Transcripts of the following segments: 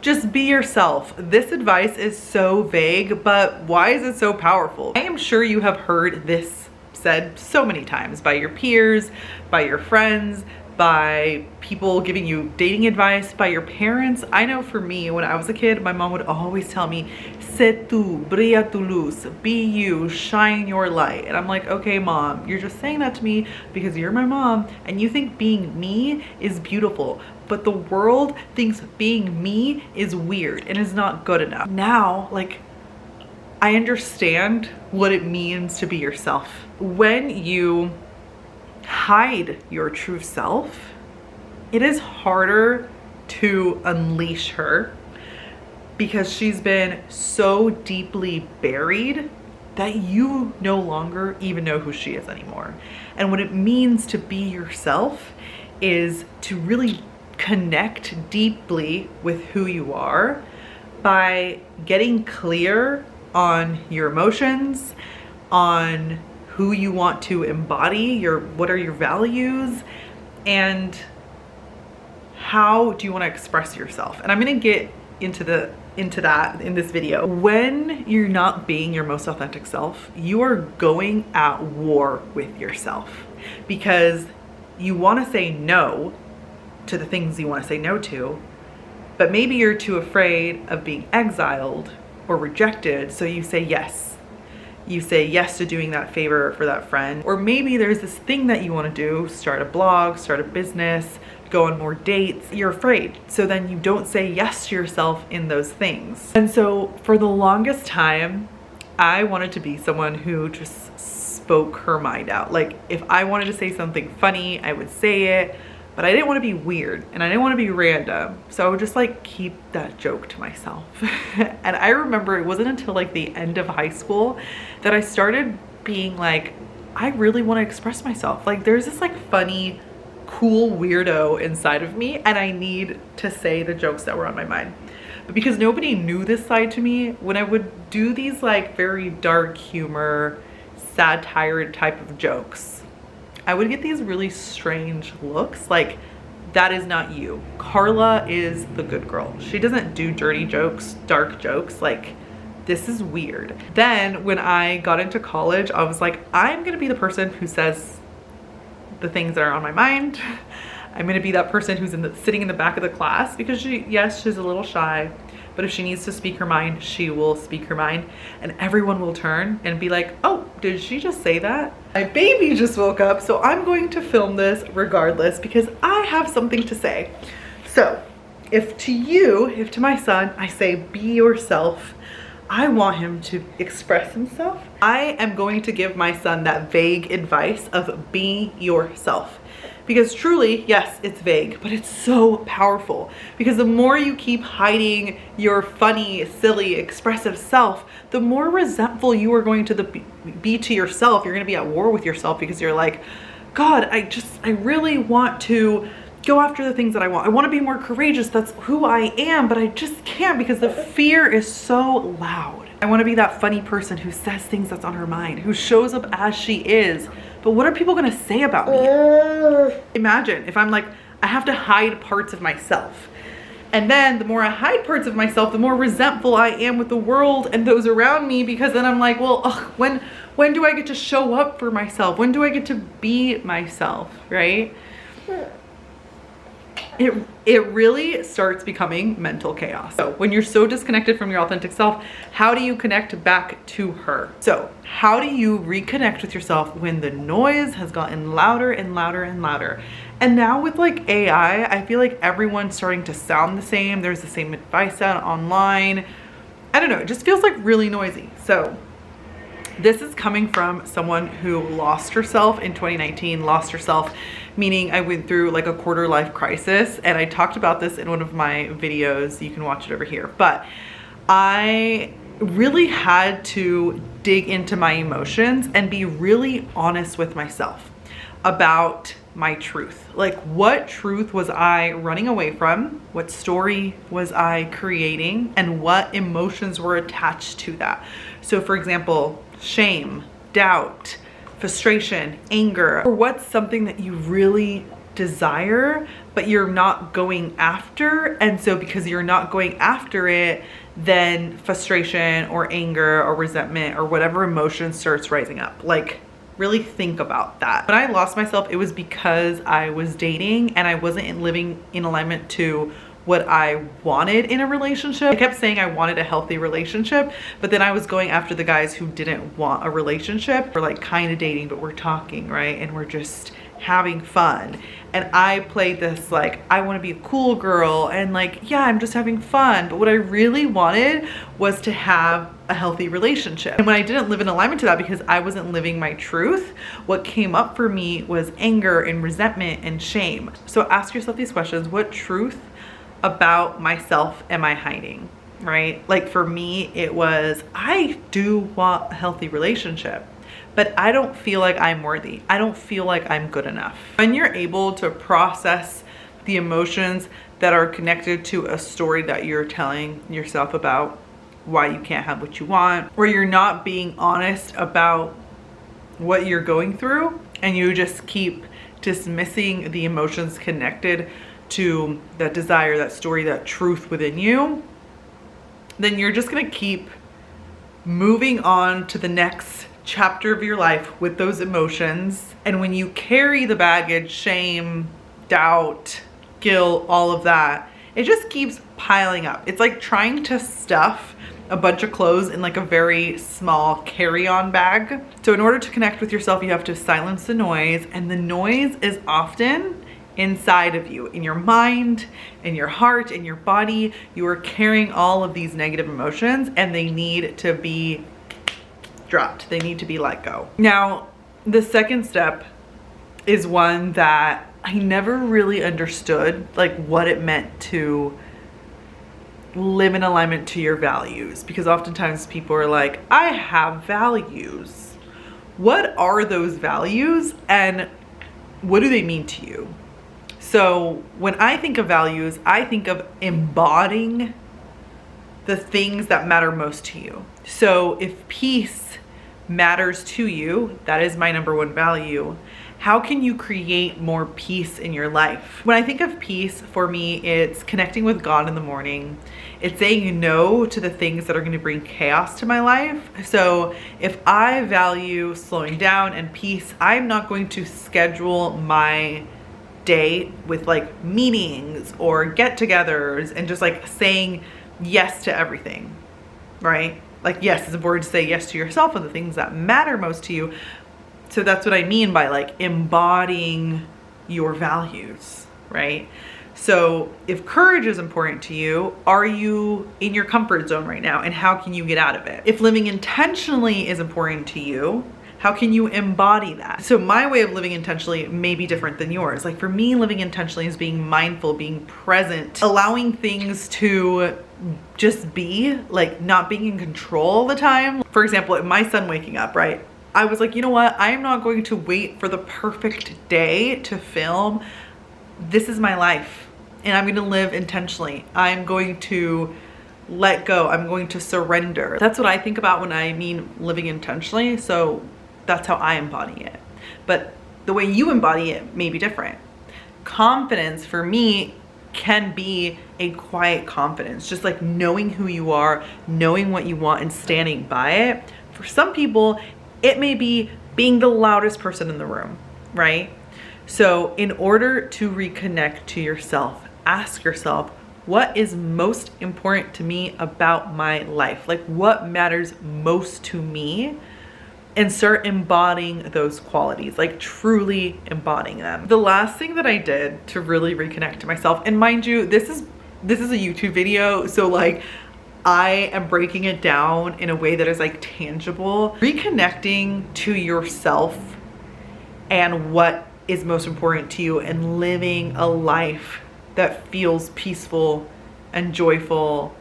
Just be yourself. This advice is so vague, but why is it so powerful? I am sure you have heard this said so many times by your peers, by your friends, by people giving you dating advice, by your parents. I know for me, when I was a kid, my mom would always tell me, sé tú, brilla tu luz, be you, shine your light. And I'm like, okay, mom, you're just saying that to me because you're my mom and you think being me is beautiful. But the world thinks being me is weird and is not good enough. Now, like, I understand what it means to be yourself. When you hide your true self, it is harder to unleash her because she's been so deeply buried that you no longer even know who she is anymore. And what it means to be yourself is to really connect deeply with who you are by getting clear on your emotions, on who you want to embody, what are your values, and how do you want to express yourself. And I'm going to get into that in this video. When you're not being your most authentic self, you are going at war with yourself because you want to say no to the things you want to say no to, but maybe you're too afraid of being exiled or rejected, so you say yes. You say yes to doing that favor for that friend. Or maybe there's this thing that you want to do, start a blog, start a business, go on more dates. You're afraid. So then you don't say yes to yourself in those things. And so for the longest time, I wanted to be someone who just spoke her mind out. Like if I wanted to say something funny, I would say it, but I didn't want to be weird and I didn't want to be random. So I would just like keep that joke to myself. And I remember it wasn't until like the end of high school that I started being like, I really want to express myself. Like there's this like funny, cool weirdo inside of me and I need to say the jokes that were on my mind. But because nobody knew this side to me, when I would do these like very dark humor, satire type of jokes, I would get these really strange looks like, that is not you. Karla is the good girl. She doesn't do dirty jokes, dark jokes. Like, this is weird. Then when I got into college, I was like, I'm gonna be the person who says the things that are on my mind. I'm gonna be that person who's sitting in the back of the class because she's a little shy, but if she needs to speak her mind, she will speak her mind and everyone will turn and be like, oh, did she just say that? My baby just woke up, so I'm going to film this regardless because I have something to say. So if to my son, I say, be yourself, I want him to express himself. I am going to give my son that vague advice of be yourself. Because truly, yes, it's vague, but it's so powerful. Because the more you keep hiding your funny, silly, expressive self, the more resentful you are going to be to yourself. You're gonna be at war with yourself because you're like, God, I really want to go after the things that I want. I want to be more courageous. That's who I am, but I just can't because the fear is so loud. I want to be that funny person who says things that's on her mind, who shows up as she is. But what are people going to say about me? Imagine if I'm like, I have to hide parts of myself. And then the more I hide parts of myself, the more resentful I am with the world and those around me, because then I'm like, well, when do I get to show up for myself? When do I get to be myself, right? It really starts becoming mental chaos. So when you're so disconnected from your authentic self, how do you connect back to her? So how do you reconnect with yourself when the noise has gotten louder and louder and louder? And now with like AI, I feel like everyone's starting to sound the same. There's the same advice out online. I don't know, it just feels like really noisy. So this is coming from someone who lost herself in 2019, lost herself, meaning I went through like a quarter life crisis, and I talked about this in one of my videos. You can watch it over here. But I really had to dig into my emotions and be really honest with myself about my truth. Like, what truth was I running away from? What story was I creating? And what emotions were attached to that? So for example, shame, doubt, frustration, anger, or what's something that you really desire, but you're not going after. And so because you're not going after it, then frustration or anger or resentment or whatever emotion starts rising up. Like, really think about that. When I lost myself, it was because I was dating and I wasn't living in alignment to what I wanted in a relationship. I kept saying I wanted a healthy relationship, but then I was going after the guys who didn't want a relationship. We're like kind of dating, but we're talking, right? And we're just having fun. And I played this like, I want to be a cool girl and like, yeah, I'm just having fun. But what I really wanted was to have a healthy relationship. And when I didn't live in alignment to that because I wasn't living my truth, what came up for me was anger and resentment and shame. So ask yourself these questions. What truth about myself am I hiding, right? Like for me, it was, I do want a healthy relationship, but I don't feel like I'm worthy. I don't feel like I'm good enough. When you're able to process the emotions that are connected to a story that you're telling yourself about why you can't have what you want, or you're not being honest about what you're going through, and you just keep dismissing the emotions connected to that desire, that story, that truth within you, then you're just gonna keep moving on to the next chapter of your life with those emotions. And when you carry the baggage, shame, doubt, guilt, all of that, it just keeps piling up. It's like trying to stuff a bunch of clothes in like a very small carry-on bag. So in order to connect with yourself, you have to silence the noise, and the noise is often inside of you, in your mind, in your heart, in your body. You are carrying all of these negative emotions, and they need to be dropped. They need to be let go. Now, the second step is one that I never really understood, like what it meant to live in alignment to your values, because oftentimes people are like, I have values. What are those values and what do they mean to you? So when I think of values, I think of embodying the things that matter most to you. So if peace matters to you, that is my number one value. How can you create more peace in your life? When I think of peace, for me, it's connecting with God in the morning. It's saying no to the things that are going to bring chaos to my life. So if I value slowing down and peace, I'm not going to schedule my day with like meetings or get-togethers and just like saying yes to everything, right? Like, yes, it's important to say yes to yourself and the things that matter most to you. So that's what I mean by like embodying your values, right? So if courage is important to you, are you in your comfort zone right now? And how can you get out of it? If living intentionally is important to you, how can you embody that? So my way of living intentionally may be different than yours. Like for me, living intentionally is being mindful, being present, allowing things to just be, like not being in control all the time. For example, my son waking up, right? I was like, you know what? I am not going to wait for the perfect day to film. This is my life and I'm going to live intentionally. I'm going to let go. I'm going to surrender. That's what I think about when I mean living intentionally. So that's how I embody it. But the way you embody it may be different. Confidence for me can be a quiet confidence, just like knowing who you are, knowing what you want and standing by it. For some people, it may be being the loudest person in the room, right? So in order to reconnect to yourself, ask yourself, what is most important to me about my life? Like what matters most to me? And start embodying those qualities, like truly embodying them. The last thing that I did to really reconnect to myself, and mind you, this is a YouTube video, so like I am breaking it down in a way that is like tangible. Reconnecting to yourself and what is most important to you and living a life that feels peaceful and joyful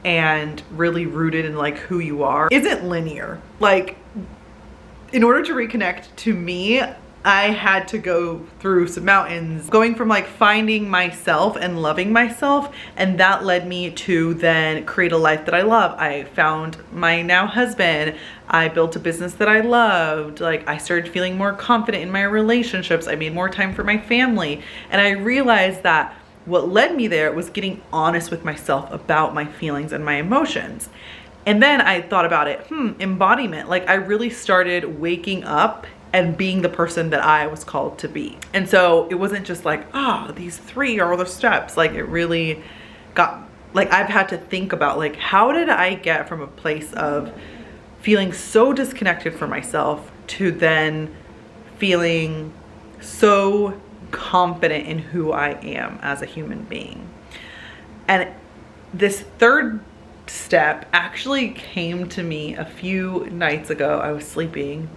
and really rooted in like who you are isn't linear. Like, in order to reconnect to me, I had to go through some mountains, going from like finding myself and loving myself, and that led me to then create a life that I love. I found my now husband. I built a business that I loved. Like, I started feeling more confident in my relationships. I made more time for my family. And I realized that what led me there was getting honest with myself about my feelings and my emotions. And then I thought about it, embodiment. Like, I really started waking up and being the person that I was called to be. And so it wasn't just like, oh, these 3 are the steps. Like, it really got, like, I've had to think about, like, how did I get from a place of feeling so disconnected from myself to then feeling so confident in who I am as a human being. And this third step actually came to me a few nights ago. I was sleeping,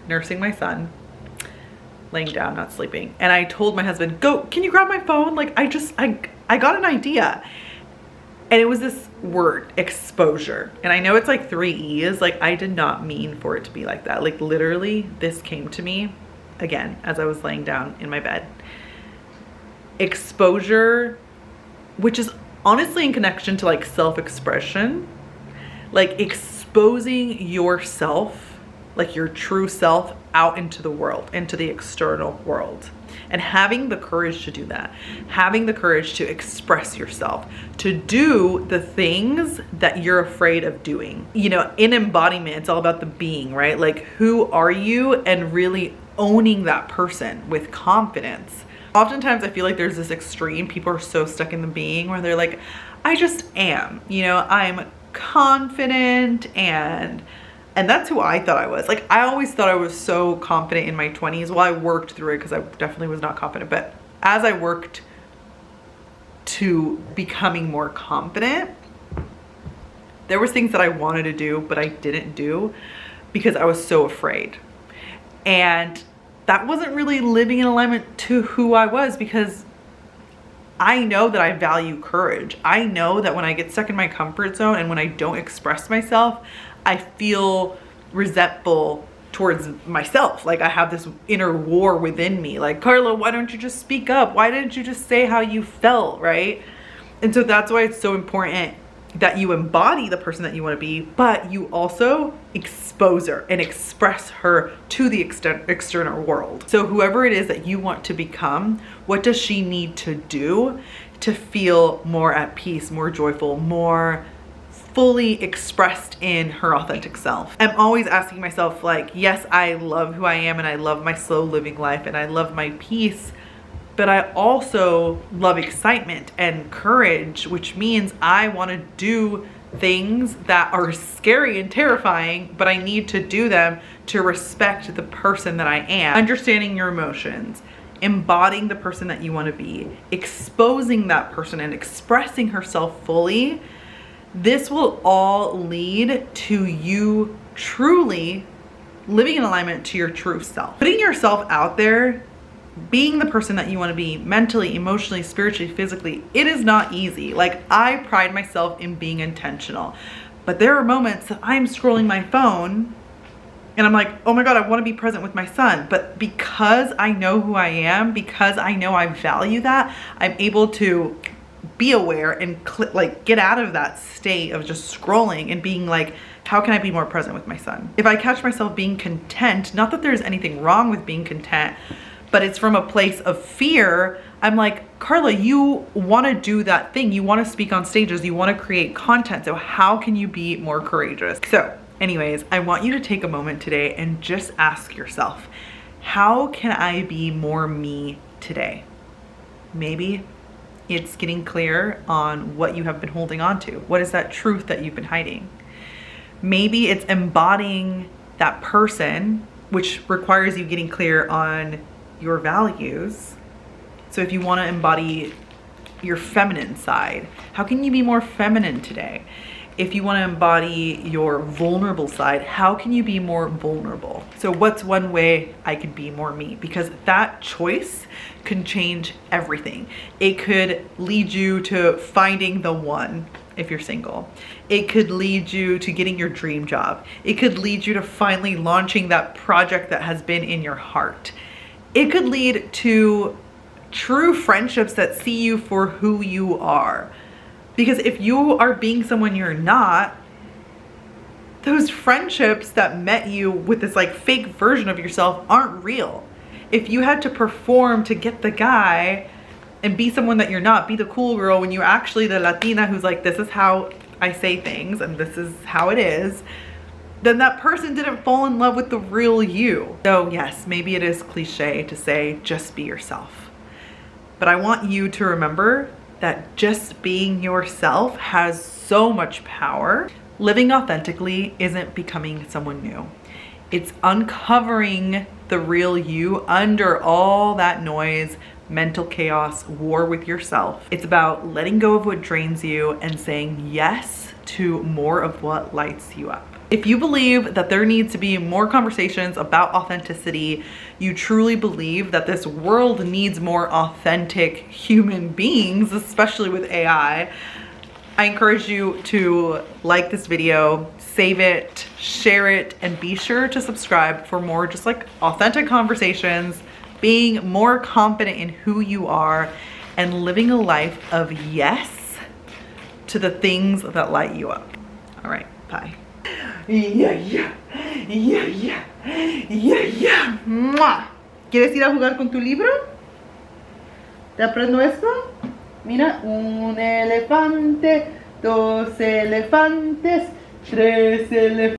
nursing my son, laying down, not sleeping. And I told my husband, go, can you grab my phone? Like, I got an idea. And it was this word, exposure. And I know it's like 3 E's. Like, I did not mean for it to be like that. Like, literally, this came to me again as I was laying down in my bed. Exposure, which is honestly in connection to like self-expression, like exposing yourself, like your true self, out into the world, into the external world. And having the courage to do that, having the courage to express yourself, to do the things that you're afraid of doing. You know, in embodiment, it's all about the being, right? Like, who are you, and really owning that person with confidence. Oftentimes I feel like there's this extreme, people are so stuck in the being where they're like, I just am, you know, I'm confident, and that's who I thought I was. Like, I always thought I was so confident in my 20s. Well, I worked through it because I definitely was not confident. But as I worked to becoming more confident, there was things that I wanted to do, but I didn't do because I was so afraid. And that wasn't really living in alignment to who I was, because I know that I value courage. I know that when I get stuck in my comfort zone and when I don't express myself, I feel resentful towards myself. Like, I have this inner war within me. Like, Karla, why don't you just speak up? Why didn't you just say how you felt, right? And so that's why it's so important that you embody the person that you want to be, but you also expose her and express her to the external world. So whoever it is that you want to become, what does she need to do to feel more at peace, more joyful, more fully expressed in her authentic self? I'm always asking myself, like, yes, I love who I am, and I love my slow living life, and I love my peace, but I also love excitement and courage, which means I want to do things that are scary and terrifying, but I need to do them to respect the person that I am. Understanding your emotions, embodying the person that you want to be, exposing that person and expressing herself fully. This will all lead to you truly living in alignment to your true self. Putting yourself out there, being the person that you want to be mentally, emotionally, spiritually, physically, it is not easy. Like, I pride myself in being intentional, but there are moments that I'm scrolling my phone and I'm like, oh my God, I want to be present with my son. But because I know who I am, because I know I value that, I'm able to be aware and like get out of that state of just scrolling and being like, how can I be more present with my son? If I catch myself being content, not that there's anything wrong with being content, but it's from a place of fear, I'm like, Karla, you want to do that thing. You want to speak on stages. You want to create content. So how can you be more courageous? So anyways, I want you to take a moment today and just ask yourself, how can I be more me today? Maybe it's getting clear on what you have been holding on to. What is that truth that you've been hiding? Maybe it's embodying that person, which requires you getting clear on your values. So if you want to embody your feminine side, how can you be more feminine today? If you want to embody your vulnerable side, how can you be more vulnerable? So what's one way I could be more me? Because that choice can change everything. It could lead you to finding the one if you're single. It could lead you to getting your dream job. It could lead you to finally launching that project that has been in your heart. It could lead to true friendships that see you for who you are. Because if you are being someone you're not, those friendships that met you with this like fake version of yourself aren't real. If you had to perform to get the guy and be someone that you're not, be the cool girl, when you're actually the Latina who's like, this is how I say things and this is how it is, then that person didn't fall in love with the real you. So yes, maybe it is cliche to say just be yourself. But I want you to remember that just being yourself has so much power. Living authentically isn't becoming someone new. It's uncovering the real you under all that noise, mental chaos, war with yourself. It's about letting go of what drains you and saying yes to more of what lights you up. If you believe that there needs to be more conversations about authenticity, you truly believe that this world needs more authentic human beings, especially with AI, I encourage you to like this video, save it, share it, and be sure to subscribe for more just like authentic conversations, being more confident in who you are, and living a life of yes to the things that light you up. All right, bye. Yeah. ¡Mua! ¿Quieres ir a jugar con tu libro? ¿Te aprendo esto? Mira, un elefante, dos elefantes, tres elefantes.